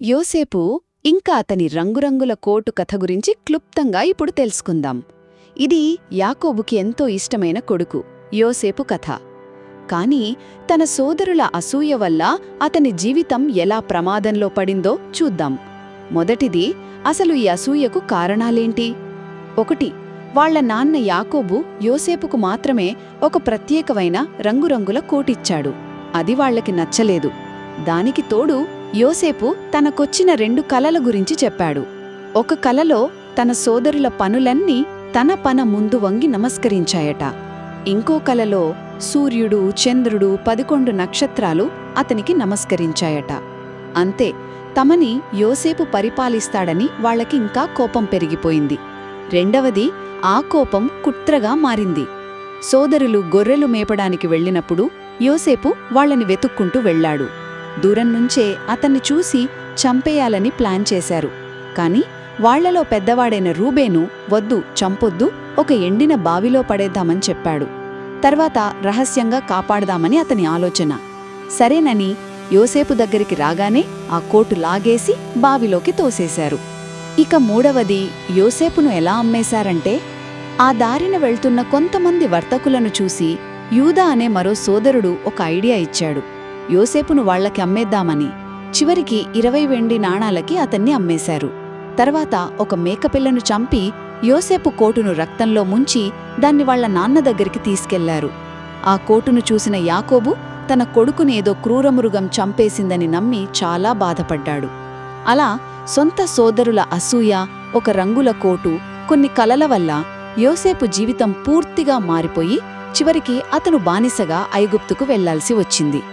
యోసేపు ఇంకా అతని రంగురంగుల కోటు కథ గురించి క్లుప్తంగా ఇప్పుడు తెలుసుకుందాం. ఇది యాకోబుకి ఎంతో ఇష్టమైన కొడుకు యోసేపు కథ. కాని తన సోదరుల అసూయ వల్ల అతని జీవితం ఎలా ప్రమాదంలో పడిందో చూద్దాం. మొదటిది, అసలు ఈ అసూయకు కారణాలేంటి? 1. వాళ్ల నాన్న యాకోబు యోసేపుకు మాత్రమే ఒక ప్రత్యేకమైన రంగురంగుల కోటిచ్చాడు. అది వాళ్లకి నచ్చలేదు. దానికి తోడు యోసేపు తనకొచ్చిన 2 కలల గురించి చెప్పాడు. ఒక కలలో తన సోదరుల పనులన్నీ తన పన ముందు వంగి నమస్కరించాయట. ఇంకో కలలో సూర్యుడు, చంద్రుడు, 11 నక్షత్రాలు అతనికి నమస్కరించాయట. అంతే, తమని యోసేపు పరిపాలిస్తాడని వాళ్లకి ఇంకా కోపం పెరిగిపోయింది. రెండవది, ఆ కోపం కుట్రగా మారింది. సోదరులు గొర్రెలు మేపడానికి వెళ్ళినప్పుడు యోసేపు వాళ్లని వెతుక్కుంటూ వెళ్లాడు. దూరం నుంచే అతన్ని చూసి చంపేయాలని ప్లాన్ చేశారు. కాని వాళ్లలో పెద్దవాడైన రూబేను, వద్దు, చంపొద్దు, ఒక ఎండిన బావిలో పడేద్దామని చెప్పాడు. తర్వాత రహస్యంగా కాపాడదామని అతని ఆలోచన. సరేనని యోసేపు దగ్గరికి రాగానే ఆ కోటు లాగేసి బావిలోకి తోసేశారు. ఇక మూడవది, యోసేపును ఎలా అమ్మేశారంటే, ఆ దారిన వెళ్తున్న కొంతమంది వర్తకులను చూసి యూదా అనే మరో సోదరుడు ఒక ఐడియా ఇచ్చాడు. యోసేపును వాళ్లకి అమ్మేద్దామని. చివరికి 20 వెండి నాణాలకి అతన్ని అమ్మేశారు. తర్వాత ఒక మేకపిల్లను చంపి యోసేపు కోటును రక్తంలో ముంచి దాన్ని వాళ్ల నాన్న దగ్గరికి తీసుకెళ్లారు. ఆ కోటును చూసిన యాకోబు తన కొడుకుని ఏదో క్రూరమృగం చంపేసిందని నమ్మి చాలా బాధపడ్డాడు. అలా సొంత సోదరుల అసూయ, ఒక రంగుల కోటు, కొన్ని కలల వల్ల యోసేపు జీవితం పూర్తిగా మారిపోయి చివరికి అతను బానిసగా ఐగుప్తుకు వెళ్లాల్సి వచ్చింది.